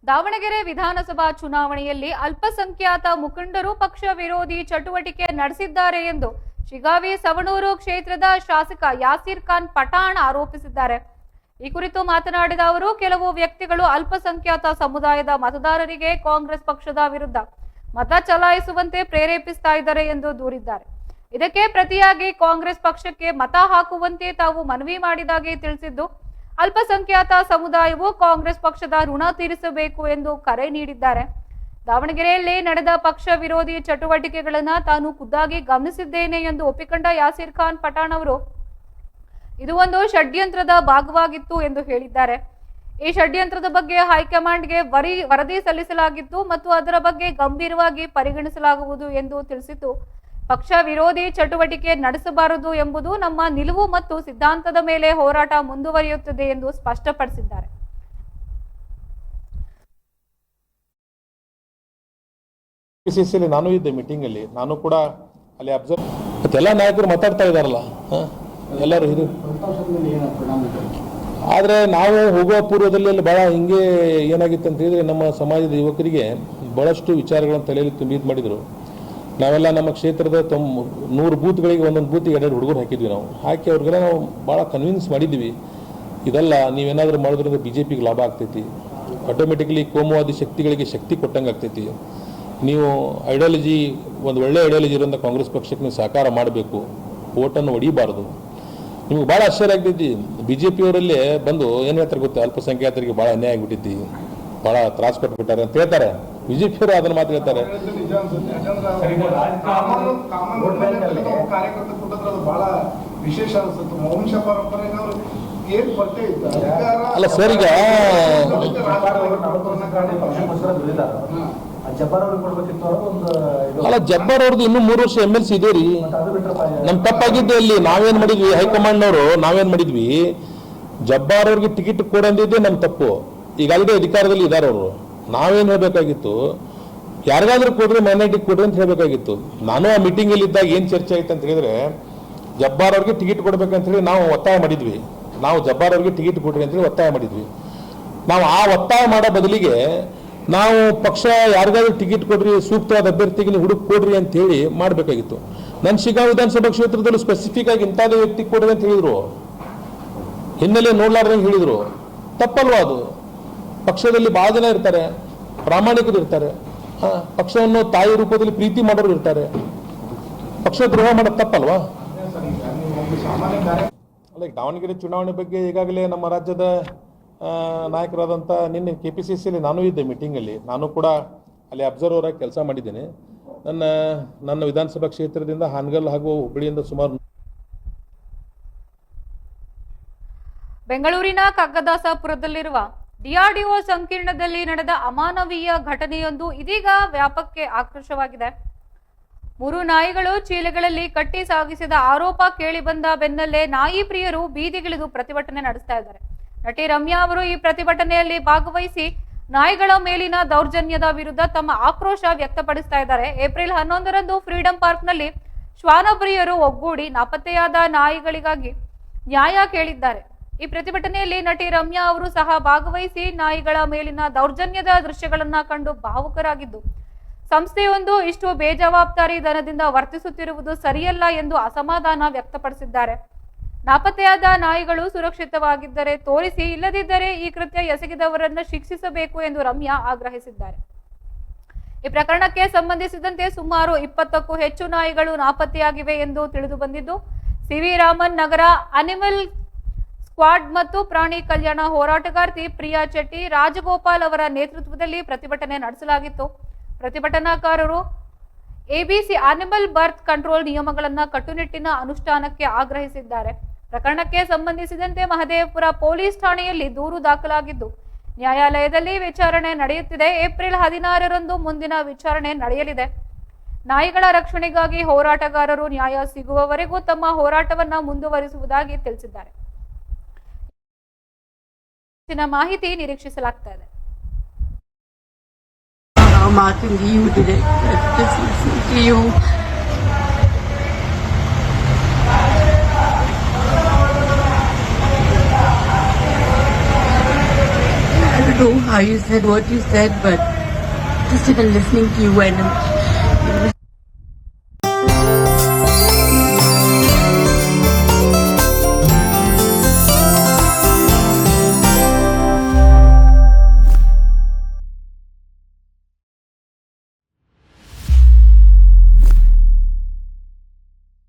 ದಾವಣಗೆರೆ ವಿಧಾನಸಭಾ ಚುನಾವಣೆಯಲ್ಲಿ ಅಲ್ಪಸಂಖ್ಯಾತ ಮುಖಂಡರು ಪಕ್ಷ ವಿರೋಧಿ ಚಟುವಟಿಕೆ ನಡೆಸಿದ್ದಾರೆ ಎಂದು ಶಿಗಾವಿ ಸವಣೂರು ಕ್ಷೇತ್ರದ ಶಾಸಕ ಯಾಸೀರ್ ಖಾನ್ ಪಠಾಣ್ ಆರೋಪಿಸಿದ್ದಾರೆ. ಈ ಕುರಿತು ಮಾತನಾಡಿದ ಅವರು, ಕೆಲವು ವ್ಯಕ್ತಿಗಳು ಅಲ್ಪಸಂಖ್ಯಾತ ಸಮುದಾಯದ ಮತದಾರರಿಗೆ ಕಾಂಗ್ರೆಸ್ ಪಕ್ಷದ ವಿರುದ್ಧ ಮತ ಚಲಾಯಿಸುವಂತೆ ಪ್ರೇರೇಪಿಸ್ತಾ ಇದ್ದಾರೆ ಎಂದು ದೂರಿದ್ದಾರೆ. ಇದಕ್ಕೆ ಪ್ರತಿಯಾಗಿ ಕಾಂಗ್ರೆಸ್ ಪಕ್ಷಕ್ಕೆ ಮತ ಹಾಕುವಂತೆ ತಾವು ಮನವಿ ಮಾಡಿದಾಗೆ ತಿಳಿಸಿದ್ದು, ಅಲ್ಪಸಂಖ್ಯಾತ ಸಮುದಾಯವು ಕಾಂಗ್ರೆಸ್ ಪಕ್ಷದ ಋಣ ತೀರಿಸಬೇಕು ಎಂದು ಕರೆ ನೀಡಿದ್ದಾರೆ. ದಾವಣಗೆರೆಯಲ್ಲಿ ನಡೆದ ಪಕ್ಷ ವಿರೋಧಿ ಚಟುವಟಿಕೆಗಳನ್ನು ತಾನು ಖುದ್ದಾಗಿ ಗಮನಿಸಿದ್ದೇನೆ ಎಂದು ಒಪ್ಪಿಕೊಂಡ ಯಾಸೀರ್ ಖಾನ್ ಪಠಾಣ್ ಅವರು, ಇದು ಒಂದು ಷಡ್ಯಂತ್ರದ ಭಾಗವಾಗಿತ್ತು ಎಂದು ಹೇಳಿದ್ದಾರೆ. ಈ ಷಡ್ಯಂತ್ರದ ಬಗ್ಗೆ ಹೈಕಮಾಂಡ್ಗೆ ವರದಿ ಸಲ್ಲಿಸಲಾಗಿತ್ತು ಮತ್ತು ಅದರ ಬಗ್ಗೆ ಗಂಭೀರವಾಗಿ ಪರಿಗಣಿಸಲಾಗುವುದು ಎಂದು ತಿಳಿಸಿದ್ದು, ಪಕ್ಷ ವಿರೋಧಿ ಚಟುವಟಿಕೆ ನಡೆಸಬಾರದು ಎಂಬುದು ನಮ್ಮ ನಿಲುವು ಮತ್ತು ಸಿದ್ಧಾಂತದ ಮೇಲೆ ಹೋರಾಟ ಮುಂದುವರಿಯುತ್ತದೆ ಎಂದು ಸ್ಪಷ್ಟಪಡಿಸಿದ್ದಾರೆ. ನಾನು ಇದ್ದೆ ಮೀಟಿಂಗ್ ಅಲ್ಲಿ, ನಾನು ಕೂಡ ಅಲ್ಲಿ ಅಬ್ಸರ್ವ್ ಎಲ್ಲ ನಾಯಕರು ಮಾತಾಡ್ತಾ ಇದಾರಲ್ಲ, ಎಲ್ಲರೂ ಇದು. ಆದ್ರೆ ನಾವು ಹೋಗುವ ಪೂರ್ವದಲ್ಲಿ ಅಲ್ಲಿ ಬಹಳ ಹಿಂಗೆ ಏನಾಗಿತ್ತು ಅಂತ ಹೇಳಿದ್ರೆ, ನಮ್ಮ ಸಮಾಜದ ಯುವಕರಿಗೆ ಬಹಳಷ್ಟು ವಿಚಾರಗಳನ್ನು ತಲೆಯಲ್ಲಿ ತುಂಬಿದ್ ಮಾಡಿದ್ರು. ನಾವೆಲ್ಲ ನಮ್ಮ ಕ್ಷೇತ್ರದ 100 ಬೂತ್ಗಳಿಗೆ ಒಂದೊಂದು ಬೂತಿಗೆ 2 ಹುಡುಗರು ಹಾಕಿದ್ವಿ. ನಾವು ಹಾಕಿ ಅವ್ರಿಗೆಲ್ಲ ನಾವು ಭಾಳ ಕನ್ವಿನ್ಸ್ ಮಾಡಿದ್ವಿ, ಇದೆಲ್ಲ ನೀವೇನಾದ್ರೂ ಮಾಡೋದ್ರಿಂದ BJPಗೆ ಲಾಭ ಆಗ್ತೈತಿ, ಆಟೋಮೆಟಿಕ್ಲಿ ಕೋಮುವಾದಿ ಶಕ್ತಿಗಳಿಗೆ ಶಕ್ತಿ ಕೊಟ್ಟಂಗೆ ಆಗ್ತೈತಿ, ನೀವು ಐಡಿಯಾಲಜಿ ಒಂದು ಒಳ್ಳೆ ಐಡಿಯಾಲಜಿ ಇರೋಂಥ ಕಾಂಗ್ರೆಸ್ ಪಕ್ಷಕ್ಕೆ ನೀವು ಸಹಕಾರ ಮಾಡಬೇಕು, ಓಟನ್ನು ಹೊಡಿಬಾರ್ದು. ನಿಮ್ಗೆ ಭಾಳ ಆಶ್ಚರ್ಯ ಆಗ್ತೈತಿ, BJP ಅವರಲ್ಲೇ ಬಂದು ಏನು ಹೇಳ್ತಾರೆ ಗೊತ್ತಾ, ಅಲ್ಪಸಂಖ್ಯಾತರಿಗೆ ಭಾಳ ಅನ್ಯಾಯ ಆಗಿಬಿಟ್ಟಿದ್ದಿ, ಭಾಳ ತ್ರಾಸ ಕೊಟ್ಬಿಟ್ಟಾರೆ ಅಂತ ಹೇಳ್ತಾರೆ. BJP ಅವರು ಅದನ್ನ ಮಾತು ಹೇಳ್ತಾರೆ. ಅಲ್ಲ ಸರ್, ಈಗ ಅಲ್ಲ ಜಬ್ಬಾರ್ ಅವ್ರದ್ದು ಇನ್ನೂ 3 ವರ್ಷ MLC ಇದೆ ರೀ. ನಮ್ ತಪ್ಪಾಗಿದ್ದೆ ಅಲ್ಲಿ. ನಾವೇನ್ ಮಾಡಿದ್ವಿ, ಹೈಕಮಾಂಡ್ನವರು ನಾವೇನ್ ಮಾಡಿದ್ವಿ, ಜಬ್ಬಾರ್ ಅವ್ರಿಗೆ ಟಿಕೆಟ್ ಕೊಡಂದಿದ್ದೆ ನಮ್ ತಪ್ಪು. ಈಗ ಆಲ್ರೆಡಿ ಅಧಿಕಾರದಲ್ಲಿ ಇದ್ದಾರೆ ಅವರು. ನಾವೇನ್ ಹೇಳ್ಬೇಕಾಗಿತ್ತು, ಯಾರಿಗಾದ್ರೂ ಕೊಡ್ರಿ, ಮೈನಾರಿಟಿ ಕೊಡ್ರಿ ಅಂತ ಹೇಳ್ಬೇಕಾಗಿತ್ತು. ನಾನು ಆ ಮೀಟಿಂಗ್ ಅಲ್ಲಿ ಇದ್ದಾಗ ಏನ್ ಚರ್ಚೆ ಆಯ್ತು ಅಂತ ಹೇಳಿದ್ರೆ, ಜಬ್ಬಾರ್ ಅವ್ರಿಗೆ ಟಿಕೆಟ್ ಕೊಡ್ಬೇಕಂತ ಹೇಳಿ ನಾವು ಒತ್ತಾಯ ಮಾಡಿದ್ವಿ. ನಾವು ಜಬ್ಬಾರ್ ಅವ್ರಿಗೆ ಟಿಕೆಟ್ ಕೊಡ್ರಿ ಅಂತ ಹೇಳಿ ಒತ್ತಾಯ ಮಾಡಿದ್ವಿ. ನಾವು ಆ ಒತ್ತಾಯ ಮಾಡೋ ಬದಲಿಗೆ ನಾವು ಪಕ್ಷ ಯಾರಿಗಾದ್ರೂ ಟಿಕೆಟ್ ಕೊಡ್ರಿ, ಸೂಕ್ತವಾದ ಅಭ್ಯರ್ಥಿಗೆ ನೀವು ಹುಡುಕ್ ಕೊಡ್ರಿ ಅಂತ ಹೇಳಿ ಮಾಡ್ಬೇಕಾಗಿತ್ತು. ನನ್ನ ಶಿಗಾವಿ ವಿಧಾನಸಭಾ ಕ್ಷೇತ್ರದಲ್ಲೂ ಸ್ಪೆಸಿಫಿಕ್ ಆಗಿ ಇಂಥದೇ ವ್ಯಕ್ತಿ ಕೊಡ್ರಿ ಅಂತ ಹೇಳಿದ್ರು, ಹಿನ್ನೆಲೆ ನೋಡ್ಲಾರ್ದಂಗೆ ಹೇಳಿದ್ರು. ತಪ್ಪಲ್ವಾ ಅದು? ಪಕ್ಷದಲ್ಲಿ ಬಹಳ ಜನ ಇರ್ತಾರೆ, ಪ್ರಾಮಾಣಿಕರು ಇರ್ತಾರೆ, ಪಕ್ಷವನ್ನು ತಾಯಿ ರೂಪದಲ್ಲಿ ಪ್ರೀತಿ ಮಾಡೋರು ಇರ್ತಾರೆ. ಪಕ್ಷ ದ್ರೋಹ ಮಾಡೋದು ತಪ್ಪಲ್ವಾ? ಅಲ್ಲ, ದಾವಣಗೆರೆ ಚುನಾವಣೆ ಬಗ್ಗೆ ಈಗಾಗಲೇ ನಮ್ಮ ರಾಜ್ಯದ ನಾಯಕರಾದಂಥ ನಿನ್ನೆ KPCCಯಲ್ಲಿ ನಾನು ಇದ್ದೆ ಮೀಟಿಂಗಲ್ಲಿ. ನಾನು ಕೂಡ ಅಲ್ಲಿ ಅಬ್ಸರ್ವರ್ ಆಗಿ ಕೆಲಸ ಮಾಡಿದ್ದೇನೆ. ನನ್ನ ವಿಧಾನಸಭಾ ಕ್ಷೇತ್ರದಿಂದ ಹಾನಗಲ್ ಹಾಗೂ ಹುಬ್ಬಳ್ಳಿಯಿಂದ ಸುಮಾರು ಬೆಂಗಳೂರಿನ ಕಗ್ಗದಾಸಪುರದಲ್ಲಿರುವ DRDO ಸಂಕೀರ್ಣದಲ್ಲಿ ನಡೆದ ಅಮಾನವೀಯ ಘಟನೆಯೊಂದು ಇದೀಗ ವ್ಯಾಪಕಕ್ಕೆ ಆಕ್ರೋಶವಾಗಿದೆ. 3 ನಾಯಿಗಳು ಚೀಲಗಳಲ್ಲಿ ಕಟ್ಟಿ ಸಾಗಿಸಿದ ಆರೋಪ ಕೇಳಿಬಂದ ಬೆನ್ನಲ್ಲೇ ನಾಯಿ ಪ್ರಿಯರು ಬೀದಿಗಿಳಿದು ಪ್ರತಿಭಟನೆ ನಡೆಸ್ತಾ ಇದ್ದಾರೆ. ನಟಿ ರಮ್ಯಾ ಅವರು ಈ ಪ್ರತಿಭಟನೆಯಲ್ಲಿ ಭಾಗವಹಿಸಿ ನಾಯಿಗಳ ಮೇಲಿನ ದೌರ್ಜನ್ಯದ ವಿರುದ್ಧ ತಮ್ಮ ಆಕ್ರೋಶ ವ್ಯಕ್ತಪಡಿಸ್ತಾ ಇದ್ದಾರೆ. ಏಪ್ರಿಲ್ 11ರಂದು ಫ್ರೀಡಂ ಪಾರ್ಕ್ನಲ್ಲಿ ಶ್ವಾನಪ್ರಿಯರು ಒಗ್ಗೂಡಿ ನಾಪತ್ತೆಯಾದ ನಾಯಿಗಳಿಗಾಗಿ ನ್ಯಾಯ ಕೇಳಿದ್ದಾರೆ. ಈ ಪ್ರತಿಭಟನೆಯಲ್ಲಿ ನಟಿ ರಮ್ಯಾ ಅವರು ಸಹ ಭಾಗವಹಿಸಿ ನಾಯಿಗಳ ಮೇಲಿನ ದೌರ್ಜನ್ಯದ ದೃಶ್ಯಗಳನ್ನ ಕಂಡು ಭಾವುಕರಾಗಿದ್ದು, ಸಂಸ್ಥೆಯೊಂದು ಇಷ್ಟು ಬೇಜವಾಬ್ದಾರಿ ಧನದಿಂದ ವರ್ತಿಸುತ್ತಿರುವುದು ಸರಿಯಲ್ಲ ಎಂದು ಅಸಮಾಧಾನ ವ್ಯಕ್ತಪಡಿಸಿದ್ದಾರೆ. ನಾಪತ್ತೆಯಾದ ನಾಯಿಗಳು ಸುರಕ್ಷಿತವಾಗಿದ್ದರೆ ತೋರಿಸಿ, ಇಲ್ಲದಿದ್ದರೆ ಈ ಕೃತ್ಯ ಎಸಗಿದವರನ್ನು ಶಿಕ್ಷಿಸಬೇಕು ಎಂದು ರಮ್ಯಾ ಆಗ್ರಹಿಸಿದ್ದಾರೆ. ಈ ಪ್ರಕರಣಕ್ಕೆ ಸಂಬಂಧಿಸಿದಂತೆ ಸುಮಾರು 20ಕ್ಕೂ ಹೆಚ್ಚು ನಾಯಿಗಳು ನಾಪತ್ತೆಯಾಗಿವೆ ಎಂದು ತಿಳಿದು ಬಂದಿದ್ದು, CV ರಾಮನ್ ನಗರ ಅನಿಮಲ್ ಸ್ಕ್ವಾಡ್ ಮತ್ತು ಪ್ರಾಣಿ ಕಲ್ಯಾಣ ಹೋರಾಟಗಾರ್ತಿ ಪ್ರಿಯಾ ಚೆಟ್ಟಿ, ರಾಜಗೋಪಾಲ್ ಅವರ ನೇತೃತ್ವದಲ್ಲಿ ಪ್ರತಿಭಟನೆ ನಡೆಸಲಾಗಿತ್ತು. ಪ್ರತಿಭಟನಾಕಾರರು ABC ಅನಿಮಲ್ ಬರ್ತ್ ಕಂಟ್ರೋಲ್ ನಿಯಮಗಳನ್ನು ಕಟ್ಟುನಿಟ್ಟಿನ ಅನುಷ್ಠಾನಕ್ಕೆ ಆಗ್ರಹಿಸಿದ್ದಾರೆ. ಪ್ರಕರಣಕ್ಕೆ ಸಂಬಂಧಿಸಿದಂತೆ ಮಹದೇವಪುರ ಪೊಲೀಸ್ ಠಾಣೆಯಲ್ಲಿ ದೂರು ದಾಖಲಾಗಿದ್ದು, ನ್ಯಾಯಾಲಯದಲ್ಲಿ ವಿಚಾರಣೆ ನಡೆಯುತ್ತಿದೆ. ಏಪ್ರಿಲ್ 16ರಂದು ಮುಂದಿನ ವಿಚಾರಣೆ ನಡೆಯಲಿದೆ. ನಾಯಿಗಳ ರಕ್ಷಣೆಗಾಗಿ ಹೋರಾಟಗಾರರು ನ್ಯಾಯ ಸಿಗುವವರೆಗೂ ತಮ್ಮ ಹೋರಾಟವನ್ನ ಮುಂದುವರಿಸುವುದಾಗಿ ತಿಳಿಸಿದ್ದಾರೆ. ಹೆಚ್ಚಿನ ಮಾಹಿತಿ ನಿರೀಕ್ಷಿಸಲಾಗ್ತಾ ಇದೆ. Martin, you did it. Just listen to you. know how you said what you said, but just even listening to you and